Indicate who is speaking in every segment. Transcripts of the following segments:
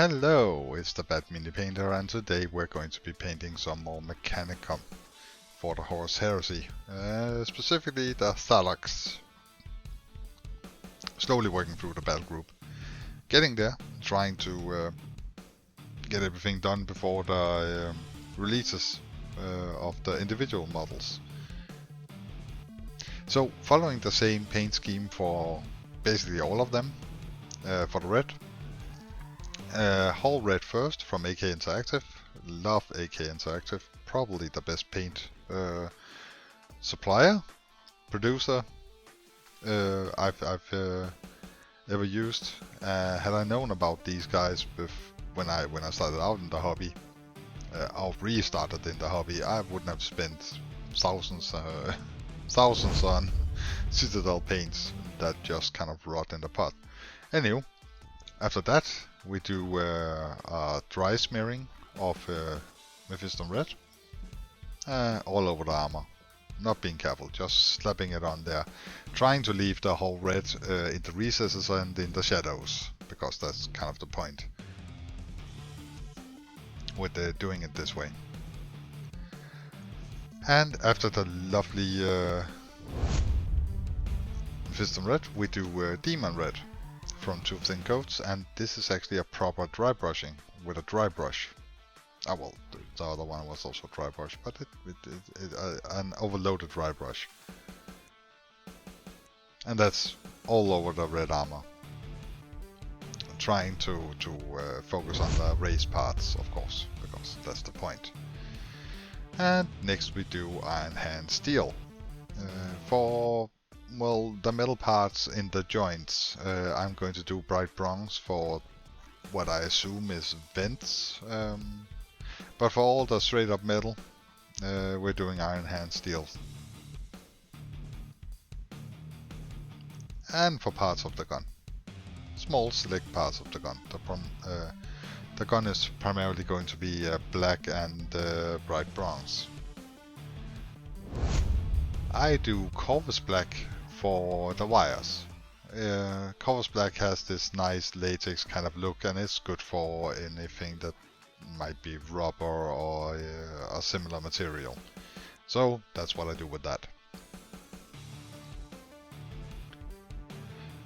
Speaker 1: Hello, it's the Bad Mini Painter, and today we're going to be painting some more Mechanicum for the Horus Heresy, specifically the Thallax. Slowly working through the battle group, getting there, trying to get everything done before the releases of the individual models. So following the same paint scheme for basically all of them, for the red. Whole red first from AK Interactive. Love AK Interactive. Probably the best paint supplier, producer I've ever used. Had I known about these guys when I started out in the hobby, or restarted in the hobby, I wouldn't have spent thousands on Citadel paints that just kind of rot in the pot. Anyway, after that we do a dry smearing of Mephiston Red all over the armor. Not being careful, just slapping it on there. Trying to leave the whole red in the recesses and in the shadows, because that's kind of the point with doing it this way. And after the lovely Mephiston Red, we do Demon Red from 2 thin coats, and this is actually a proper dry brushing with a dry brush. Ah, well, the other one was also dry brush, but an overloaded dry brush. And that's all over the red armor. Trying to focus on the raised parts, of course, because that's the point. And next we do Iron Hand Steel. For the metal parts in the joints, I'm going to do bright bronze for what I assume is vents. But for all the straight up metal, we're doing Iron Hand Steel. And for parts of the gun, small select parts of the gun. The gun is primarily going to be black and bright bronze. I do Corvus Black for the wires. Corvus Black has this nice latex kind of look, and it's good for anything that might be rubber or a similar material. So that's what I do with that.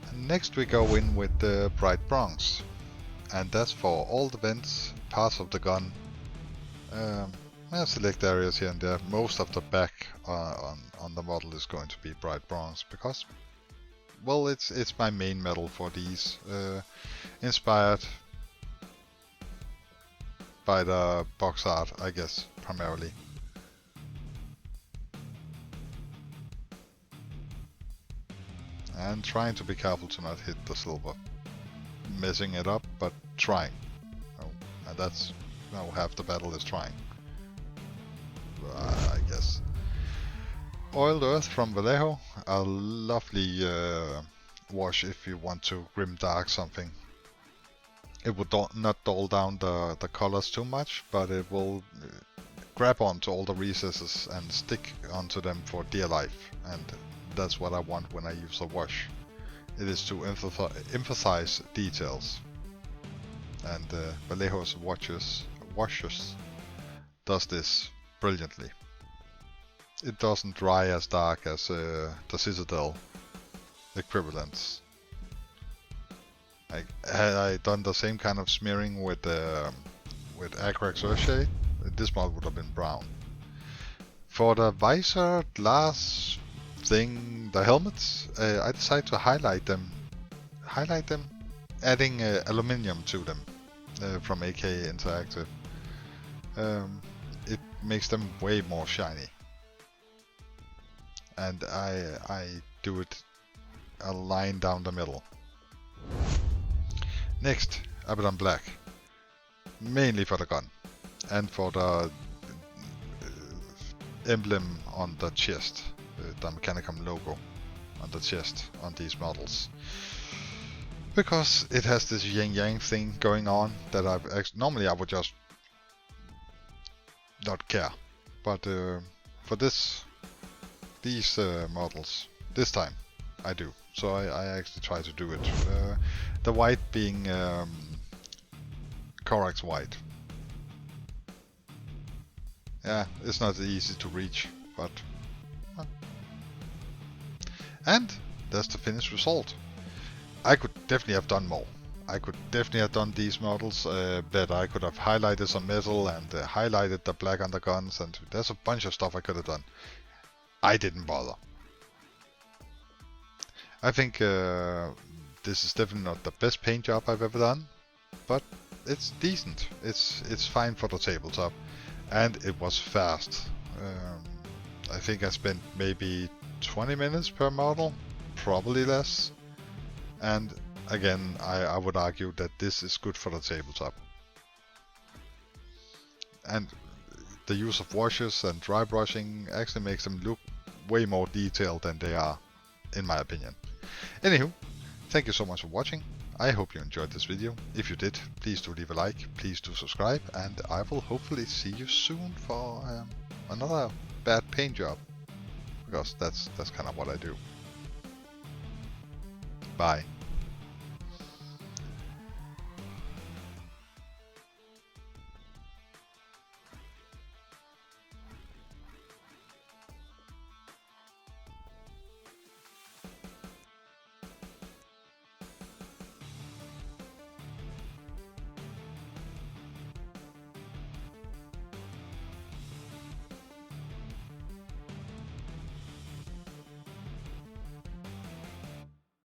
Speaker 1: And next we go in with the bright bronze, and that's for all the vents, parts of the gun. Select areas here and there. Most of the back on the model is going to be bright bronze, because, well, it's my main metal for these. Inspired by the box art, I guess, primarily. And trying to be careful to not hit the silver. Messing it up, but trying. Oh, and that's half the battle is trying. I guess. Oiled Earth from Vallejo, a lovely wash if you want to grim dark something. It would not dull down the colors too much, but it will grab onto all the recesses and stick onto them for dear life, and that's what I want when I use a wash. It is to emphasize details, and Vallejo's washes does this brilliantly. It doesn't dry as dark as the Citadel equivalents. Had I done the same kind of smearing with Agrax Earthshade, this model would have been brown. For the visor, glass thing, the helmets, I decided to highlight them, adding aluminium to them from AK Interactive. It makes them way more shiny, and I do it a line down the middle. Next, Abaddon Black, mainly for the gun and for the emblem on the chest, the Mechanicum logo on the chest on these models, because it has this yin-yang thing going on that normally I would just not care, but for these models, this time I do. So I actually try to do it. The white being Corax white. Yeah, it's not easy to reach, but... And that's the finished result. I could definitely have done more. I could definitely have done these models better. I could have highlighted some metal and highlighted the black underguns, and there's a bunch of stuff I could have done. I didn't bother. I think this is definitely not the best paint job I've ever done, but it's decent. It's fine for the tabletop, and it was fast. I think I spent maybe 20 minutes per model, probably less. And again, I would argue that this is good for the tabletop. And the use of washes and dry brushing actually makes them look way more detailed than they are, in my opinion. Anywho, thank you so much for watching. I hope you enjoyed this video. If you did, please do leave a like, please do subscribe, and I will hopefully see you soon for another bad paint job. Because that's kind of what I do. Bye.